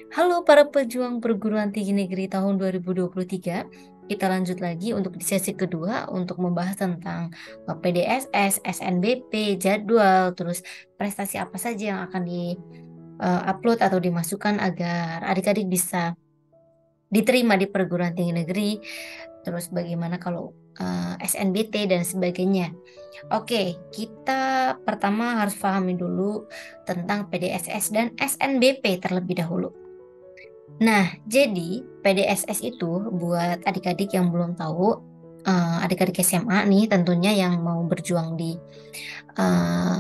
Halo para pejuang perguruan tinggi negeri tahun 2023. Kita lanjut lagi untuk di sesi kedua untuk membahas tentang PDSS, SNBP, jadwal, terus prestasi apa saja yang akan di-upload atau dimasukkan agar adik-adik bisa diterima di perguruan tinggi negeri, terus bagaimana kalau SNBT dan sebagainya. Oke, kita pertama harus pahami dulu tentang PDSS dan SNBP terlebih dahulu. Nah, jadi PDSS itu buat adik-adik yang belum tahu, adik-adik SMA nih tentunya yang mau berjuang di eh,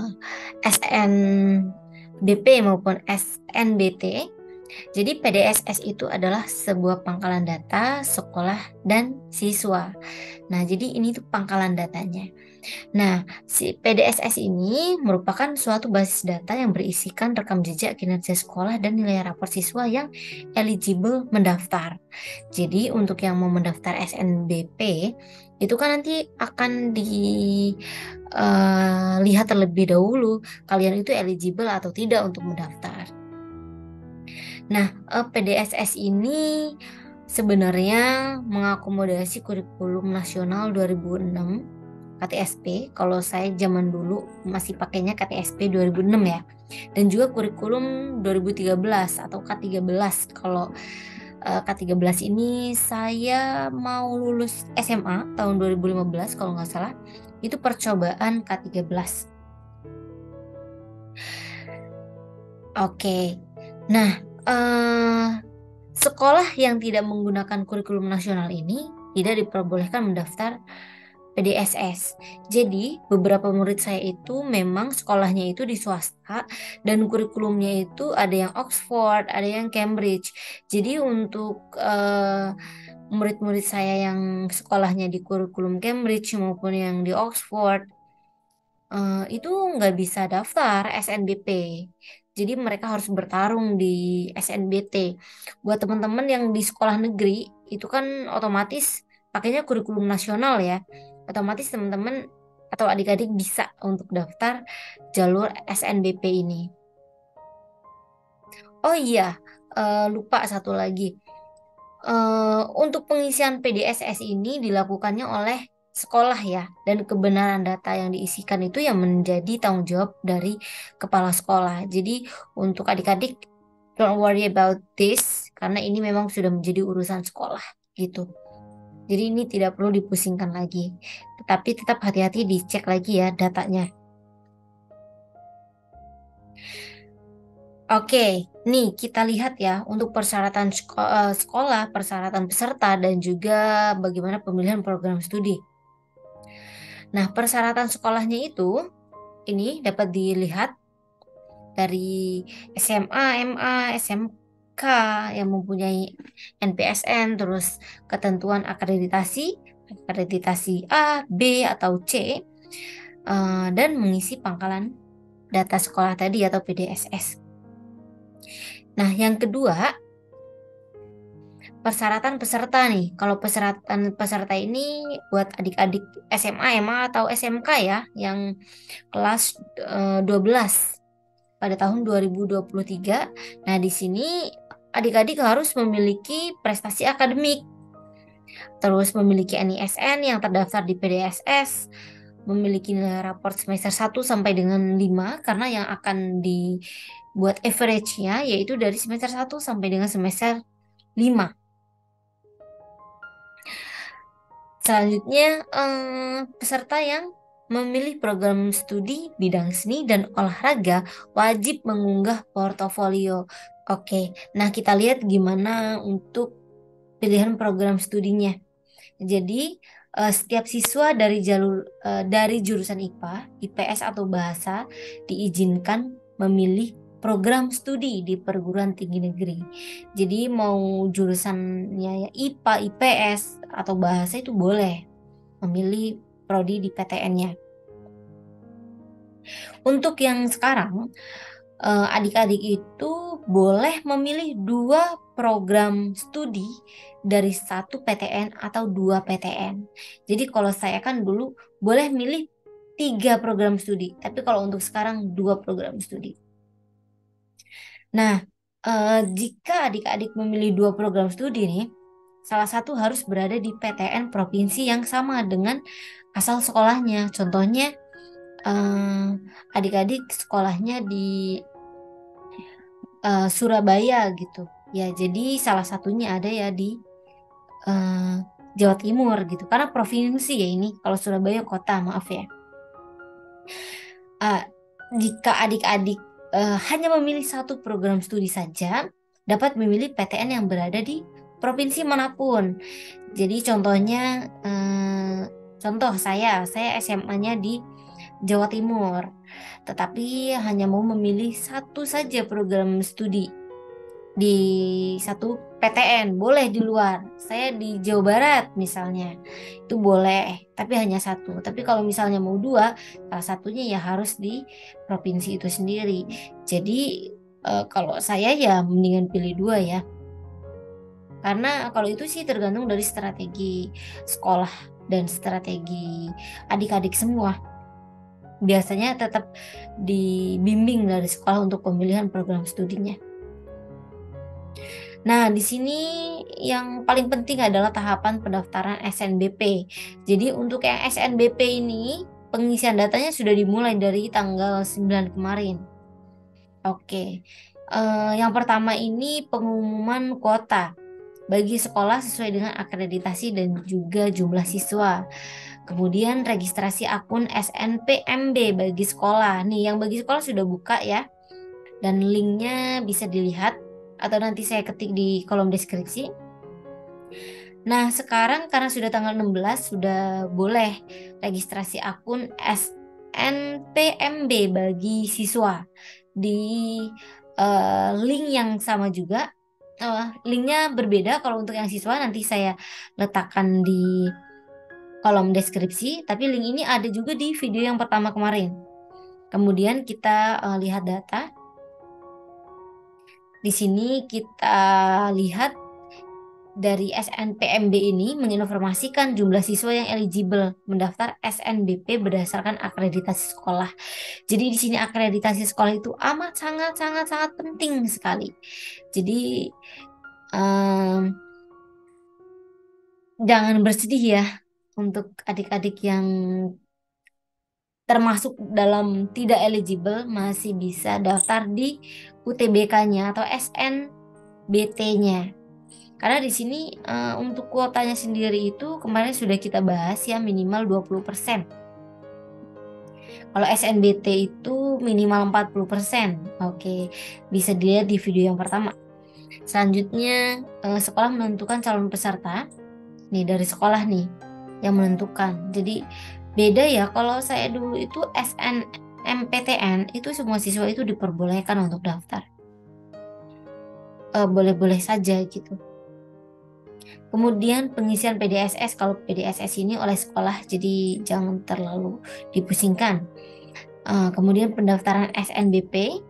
SNBP maupun SNBT. Jadi PDSS itu adalah sebuah pangkalan data sekolah dan siswa. Nah, jadi ini tuh pangkalan datanya. Nah, si PDSS ini merupakan suatu basis data yang berisikan rekam jejak kinerja sekolah dan nilai rapor siswa yang eligible mendaftar. Jadi untuk yang mau mendaftar SNBP itu kan nanti akan dilihat terlebih dahulu kalian itu eligible atau tidak untuk mendaftar. Nah, PDSS ini sebenarnya mengakomodasi kurikulum nasional 2006 KTSP. Kalau saya zaman dulu masih pakainya KTSP 2006 ya. Dan juga kurikulum 2013 atau K13. Kalau K13 ini saya mau lulus SMA tahun 2015 kalau nggak salah. Itu percobaan K13. Oke. Nah, sekolah yang tidak menggunakan kurikulum nasional ini tidak diperbolehkan mendaftar PDSS. Jadi, beberapa murid saya itu memang sekolahnya itu di swasta dan kurikulumnya itu ada yang Oxford, ada yang Cambridge. Jadi, untuk murid-murid saya yang sekolahnya di kurikulum Cambridge maupun yang di Oxford, itu nggak bisa daftar SNBP. Jadi mereka harus bertarung di SNBT. Buat teman-teman yang di sekolah negeri, itu kan otomatis pakainya kurikulum nasional ya. Otomatis teman-teman atau adik-adik bisa untuk daftar jalur SNBP ini. Oh iya, lupa satu lagi. Untuk pengisian PDSS ini dilakukannya oleh sekolah ya, dan kebenaran data yang diisikan itu yang menjadi tanggung jawab dari kepala sekolah. Jadi untuk adik-adik don't worry about this karena ini memang sudah menjadi urusan sekolah gitu. Jadi ini tidak perlu dipusingkan lagi. Tetapi tetap hati-hati dicek lagi ya datanya. Oke, nih kita lihat ya untuk persyaratan sekolah, persyaratan peserta dan juga bagaimana pemilihan program studi. Nah, persyaratan sekolahnya itu ini dapat dilihat dari SMA, MA, SMK yang mempunyai NPSN, terus ketentuan akreditasi, akreditasi A, B, atau C, dan mengisi pangkalan data sekolah tadi atau PDSS. Nah, yang kedua, persyaratan peserta nih. Kalau persyaratan peserta ini buat adik-adik SMA, MA, atau SMK ya, yang kelas 12 pada tahun 2023. Nah, di sini adik-adik harus memiliki prestasi akademik, terus memiliki NISN yang terdaftar di PDSS, memiliki nilai raport semester 1 sampai dengan 5 karena yang akan dibuat average-nya yaitu dari semester 1 sampai dengan semester 5. Selanjutnya, peserta yang memilih program studi bidang seni dan olahraga wajib mengunggah portofolio. Oke, nah kita lihat gimana untuk pilihan program studinya. Jadi, setiap siswa dari jurusan IPA, IPS atau bahasa diizinkan memilih program studi di perguruan tinggi negeri. Jadi mau jurusannya ya IPA, IPS atau bahasa itu boleh memilih prodi di PTN-nya. Untuk yang sekarang, adik-adik itu boleh memilih dua program studi dari satu PTN atau dua PTN. Jadi kalau saya kan dulu boleh milih tiga program studi, tapi kalau untuk sekarang dua program studi. Nah, Jika adik-adik memilih dua program studi nih, salah satu harus berada di PTN provinsi yang sama dengan asal sekolahnya. Contohnya, adik-adik sekolahnya di Surabaya gitu. Ya, jadi salah satunya ada ya di eh, Jawa Timur gitu. Karena provinsi ya ini. Kalau Surabaya kota, maaf ya. Ah, jika adik-adik hanya memilih satu program studi saja, dapat memilih PTN yang berada di provinsi manapun. Jadi contohnya, contoh saya SMA-nya di Jawa Timur, tetapi hanya mau memilih satu saja program studi di satu PTN, boleh di luar. Saya di Jawa Barat misalnya, itu boleh, tapi hanya satu. Tapi kalau misalnya mau dua, salah satunya ya harus di provinsi itu sendiri. Jadi kalau saya ya mendingan pilih dua ya. Karena kalau itu sih tergantung dari strategi sekolah dan strategi adik-adik semua. Biasanya tetap dibimbing dari sekolah untuk pemilihan program studinya. Nah, di sini yang paling penting adalah tahapan pendaftaran SNBP. Jadi untuk yang SNBP ini, pengisian datanya sudah dimulai dari tanggal 9 kemarin. Oke. Yang pertama ini pengumuman kuota bagi sekolah sesuai dengan akreditasi dan juga jumlah siswa. Kemudian registrasi akun SNPMB bagi sekolah. Nih, yang bagi sekolah sudah buka ya. Dan linknya bisa dilihat atau nanti saya ketik di kolom deskripsi. Nah, sekarang karena sudah tanggal 16 sudah boleh registrasi akun SNPMB bagi siswa di link yang sama juga. Linknya berbeda kalau untuk yang siswa nanti saya letakkan di kolom deskripsi, tapi link ini ada juga di video yang pertama kemarin. Kemudian kita lihat data. Di sini kita lihat dari SNPMB ini menginformasikan jumlah siswa yang eligible mendaftar SNBP berdasarkan akreditasi sekolah. Jadi di sini akreditasi sekolah itu amat sangat sangat sangat penting sekali. Jadi jangan bersedih ya untuk adik-adik yang termasuk dalam tidak eligible, masih bisa daftar di UTBK-nya atau SNBT-nya. Karena di sini untuk kuotanya sendiri itu kemarin sudah kita bahas ya, minimal 20%. Kalau SNBT itu minimal 40%. Oke, bisa dilihat di video yang pertama. Selanjutnya sekolah menentukan calon peserta. Nih dari sekolah nih yang menentukan. Jadi beda ya, kalau saya dulu itu SNMPTN itu semua siswa itu diperbolehkan untuk daftar. Boleh-boleh saja gitu. Kemudian pengisian PDSS, kalau PDSS ini oleh sekolah jadi jangan terlalu dipusingkan. Kemudian pendaftaran SNBP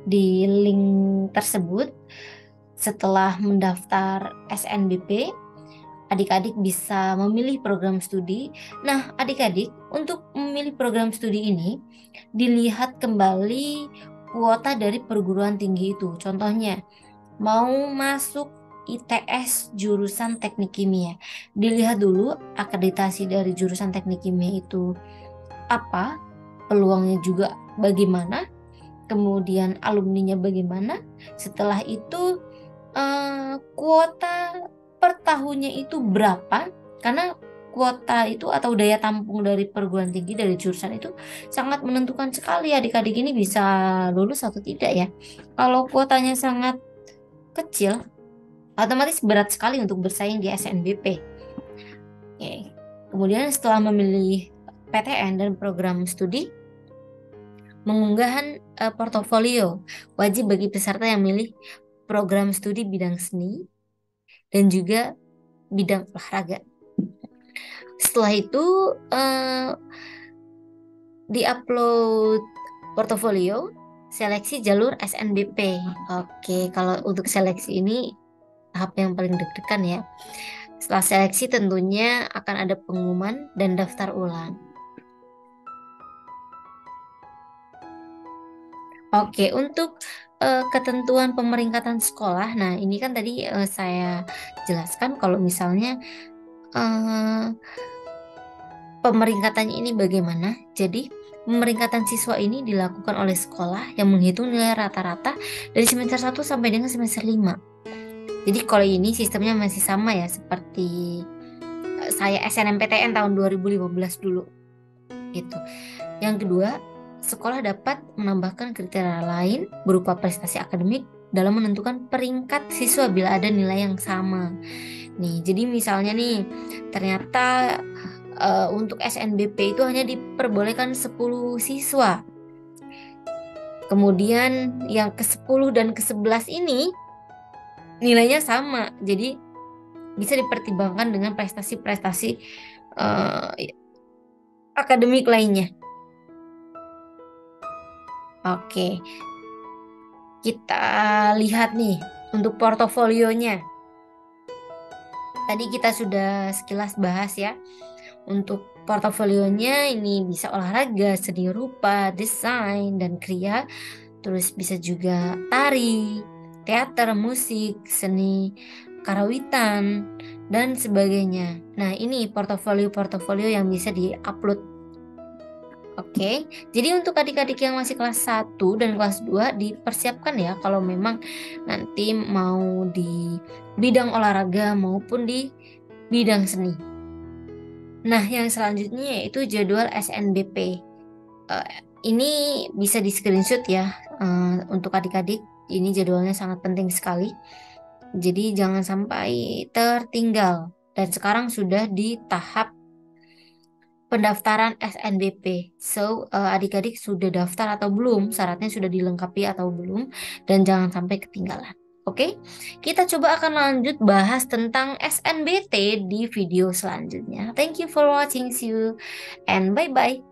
di link tersebut. Setelah mendaftar SNBP, adik-adik bisa memilih program studi. Nah, adik-adik untuk memilih program studi ini dilihat kembali kuota dari perguruan tinggi itu. Contohnya, mau masuk ITS jurusan teknik kimia, dilihat dulu akreditasi dari jurusan teknik kimia itu apa, peluangnya juga bagaimana, kemudian alumninya bagaimana. Setelah itu kuota per tahunnya itu berapa, karena kuota itu atau daya tampung dari perguruan tinggi dari jurusan itu sangat menentukan sekali adik-adik ini bisa lulus atau tidak ya. Kalau kuotanya sangat kecil, otomatis berat sekali untuk bersaing di SNBP. Oke. Kemudian setelah memilih PTN dan program studi, pengunggahan portofolio wajib bagi peserta yang milih program studi bidang seni dan juga bidang olahraga. Setelah itu di-upload portofolio, seleksi jalur SNBP. Oke, kalau untuk seleksi ini tahap yang paling deg-degan ya. Setelah seleksi tentunya akan ada pengumuman dan daftar ulang. Oke, untuk ketentuan pemeringkatan sekolah. Nah, ini kan tadi saya jelaskan kalau misalnya eh, pemeringkatannya ini bagaimana. Jadi, pemeringkatan siswa ini dilakukan oleh sekolah yang menghitung nilai rata-rata dari semester 1 sampai dengan semester 5. Jadi, kalau ini sistemnya masih sama ya, seperti saya SNMPTN tahun 2015 dulu. Gitu. Yang kedua, sekolah dapat menambahkan kriteria lain berupa prestasi akademik dalam menentukan peringkat siswa bila ada nilai yang sama. Nih, jadi misalnya nih, ternyata untuk SNBP itu hanya diperbolehkan 10 siswa. Kemudian yang ke-10 dan ke-11 ini nilainya sama. Jadi bisa dipertimbangkan dengan prestasi-prestasi akademik lainnya. Oke, kita lihat nih untuk portofolionya. Tadi kita sudah sekilas bahas ya. Untuk portofolionya ini bisa olahraga, seni rupa, desain, dan kriya. Terus bisa juga tari, teater, musik, seni karawitan, dan sebagainya. Nah, ini portofolio-portofolio yang bisa di-upload. Oke, jadi untuk adik-adik yang masih kelas 1 dan kelas 2 dipersiapkan ya kalau memang nanti mau di bidang olahraga maupun di bidang seni. Nah, yang selanjutnya yaitu jadwal SNBP. Ini bisa di screenshot ya untuk adik-adik. Ini jadwalnya sangat penting sekali. Jadi jangan sampai tertinggal. Dan sekarang sudah di tahap pendaftaran SNBP. So, adik-adik sudah daftar atau belum? Syaratnya sudah dilengkapi atau belum? Dan jangan sampai ketinggalan. Oke, kita coba akan lanjut bahas tentang SNBT di video selanjutnya. Thank you for watching, see you, and bye-bye.